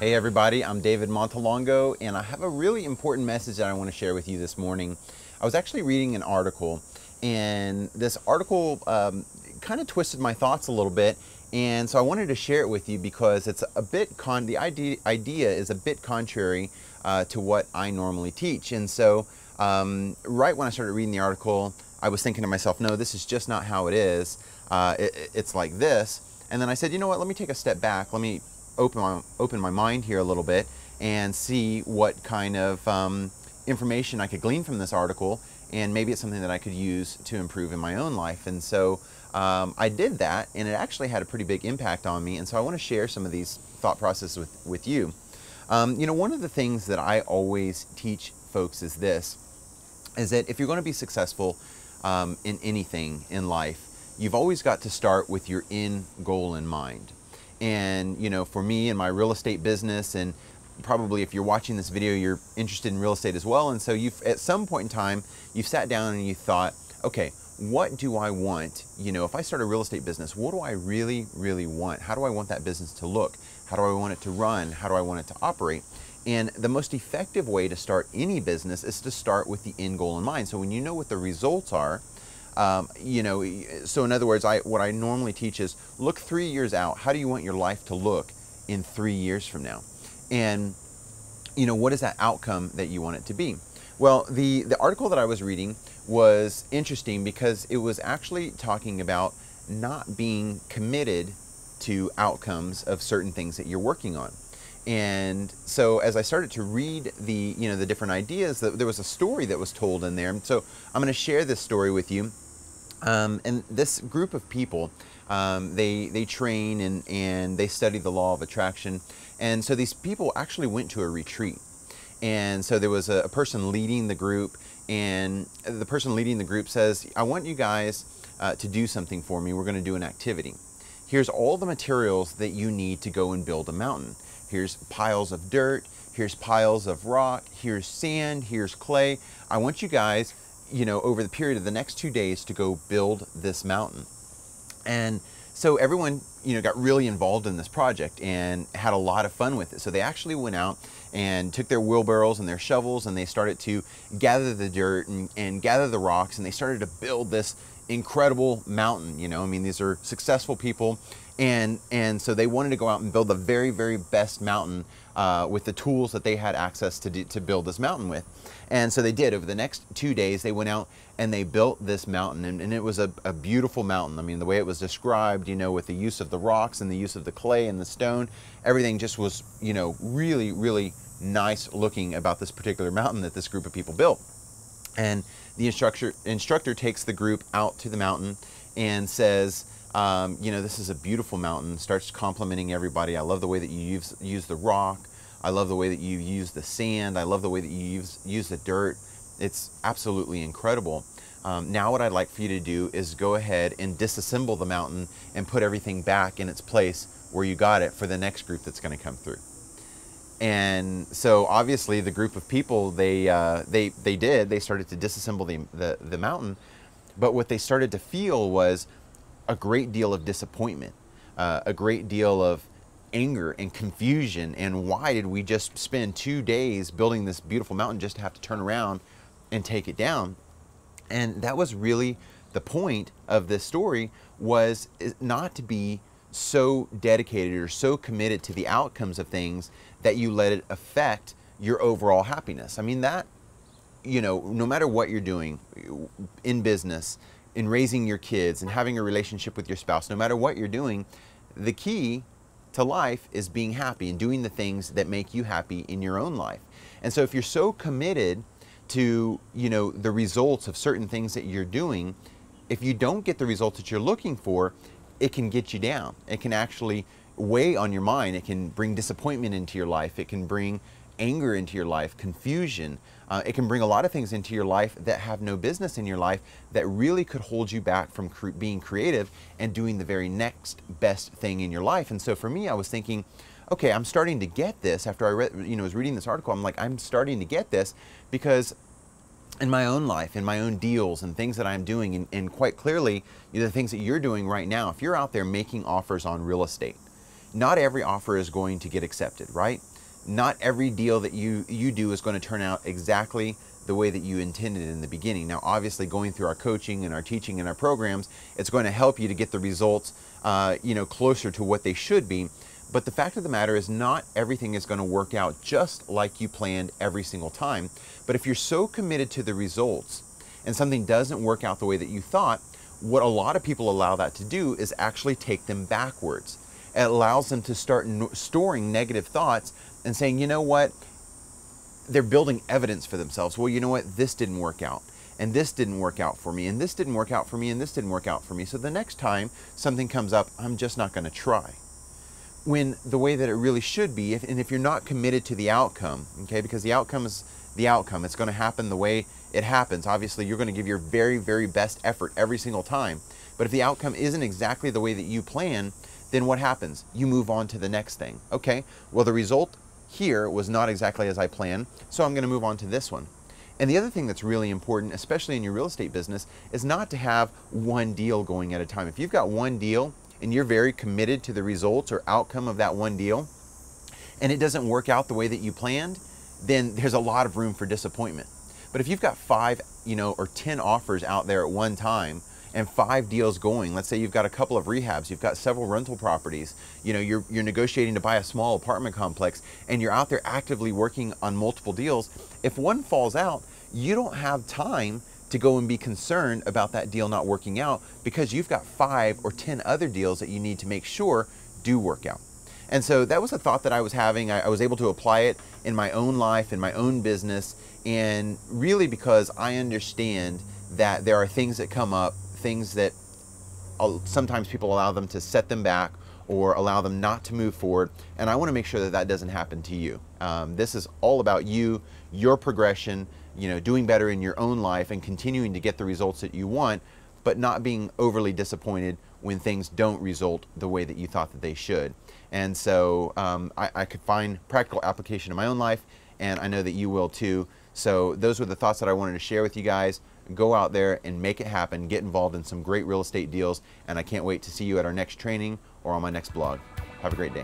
Hey everybody, I'm David Montelongo, and I have a really important message that I want to share with you this morning. I was actually reading an article, and this article kind of twisted my thoughts a little bit, and so I wanted to share it with you because it's a bit the idea is a bit contrary to what I normally teach. And so right when I started reading the article, I was thinking to myself, no, this is just not how it is. It's like this. And then I said, you know what, let me take a step back. Let me open my mind here a little bit and see what kind of information I could glean from this article, and maybe it's something that I could use to improve in my own life. And so I did that, and it actually had a pretty big impact on me, and so I want to share some of these thought processes with you. You know, one of the things that I always teach folks is this, is that if you're going to be successful in anything in life, you've always got to start with your end goal in mind. And, you know, for me and my real estate business, and probably if you're watching this video, you're interested in real estate as well. And so you've, at some point in time, you've sat down and you thought, okay, what do I want? You know, if I start a real estate business, what do I really, really want? How do I want that business to look? How do I want it to run? How do I want it to operate? And the most effective way to start any business is to start with the end goal in mind. So when you know what the results are, you know, so in other words, what I normally teach is look 3 years out. How do you want your life to look in 3 years from now? And, you know, what is that outcome that you want it to be? Well, the article that I was reading was interesting because it was actually talking about not being committed to outcomes of certain things that you're working on. And so as I started to read the different ideas, there was a story that was told in there. And so I'm going to share this story with you. And this group of people, they train and they study the law of attraction. And so these people actually went to a retreat. And so there was a person leading the group, and the person leading the group says, I want you guys to do something for me. We're going to do an activity. Here's all the materials that you need to go and build a mountain. Here's piles of dirt, here's piles of rock, here's sand, here's clay. I want you guys, you know, over the period of the next 2 days to go build this mountain. And so everyone, you know, got really involved in this project and had a lot of fun with it. So they actually went out and took their wheelbarrows and their shovels, and they started to gather the dirt and gather the rocks, and they started to build this incredible mountain. You know, I mean, these are successful people. And so they wanted to go out and build the very, very best mountain with the tools that they had access to build this mountain with. And so they did. Over the next 2 days, they went out and they built this mountain. And it was a beautiful mountain. I mean, the way it was described, you know, with the use of the rocks and the use of the clay and the stone, everything just was, you know, really, really nice looking about this particular mountain that this group of people built. And the instructor takes the group out to the mountain and says, you know, this is a beautiful mountain, starts complimenting everybody. I love the way that you use the rock. I love the way that you use the sand. I love the way that you use the dirt. It's absolutely incredible. Now what I'd like for you to do is go ahead and disassemble the mountain and put everything back in its place where you got it for the next group that's going to come through. And so obviously the group of people, they started to disassemble the mountain, but what they started to feel was a great deal of disappointment, a great deal of anger and confusion. And why did we just spend 2 days building this beautiful mountain just to have to turn around and take it down? And that was really the point of this story, was not to be so dedicated or so committed to the outcomes of things that you let it affect your overall happiness. I mean, that, you know, no matter what you're doing in business, in raising your kids and having a relationship with your spouse, no matter what you're doing, the key to life is being happy and doing the things that make you happy in your own life. And so if you're so committed to, you know, the results of certain things that you're doing, if you don't get the results that you're looking for, it can get you down. It can actually weigh on your mind. It can bring disappointment into your life. It can bring anger into your life, confusion. It can bring a lot of things into your life that have no business in your life, that really could hold you back from being creative and doing the very next best thing in your life. And so for me, I was thinking, okay, I'm starting to get this. After I was reading this article, I'm like, I'm starting to get this, because in my own life, in my own deals and things that I'm doing, and quite clearly, the things that you're doing right now, if you're out there making offers on real estate, not every offer is going to get accepted, right? not every deal that you do is going to turn out exactly the way that you intended in the beginning. Now, obviously, going through our coaching and our teaching and our programs, it's going to help you to get the results, closer to what they should be. But the fact of the matter is, not everything is going to work out just like you planned every single time. But if you're so committed to the results and something doesn't work out the way that you thought, what a lot of people allow that to do is actually take them backwards. It allows them to start storing negative thoughts and saying, you know what, they're building evidence for themselves. Well, you know what, this didn't work out, and this didn't work out for me, and this didn't work out for me, and this didn't work out for me. So the next time something comes up, I'm just not going to try. When the way that it really should be, if you're not committed to the outcome, okay, because the outcome is the outcome, it's going to happen the way it happens. Obviously, you're going to give your very, very best effort every single time. But if the outcome isn't exactly the way that you plan, then what happens? You move on to the next thing. Okay, well, the result here was not exactly as I planned, so I'm going to move on to this one. And the other thing that's really important, especially in your real estate business, is not to have one deal going at a time. If you've got one deal and you're very committed to the results or outcome of that one deal, and it doesn't work out the way that you planned, then there's a lot of room for disappointment. But if you've got 5, or 10 offers out there at one time, and 5 deals going, let's say you've got a couple of rehabs, you've got several rental properties, you're negotiating to buy a small apartment complex, and you're out there actively working on multiple deals, if one falls out, you don't have time to go and be concerned about that deal not working out, because you've got 5 or 10 other deals that you need to make sure do work out. And so that was a thought that I was having. I was able to apply it in my own life, in my own business, and really because I understand that there are things that come up, things that sometimes people allow them to set them back or allow them not to move forward, and I want to make sure that that doesn't happen to you. This is all about you, your progression, doing better in your own life and continuing to get the results that you want, but not being overly disappointed when things don't result the way that you thought that they should. And so I could find practical application in my own life, and I know that you will too. So those were the thoughts that I wanted to share with you guys. Go out there and make it happen. Get involved in some great real estate deals, and I can't wait to see you at our next training or on my next blog. Have a great day.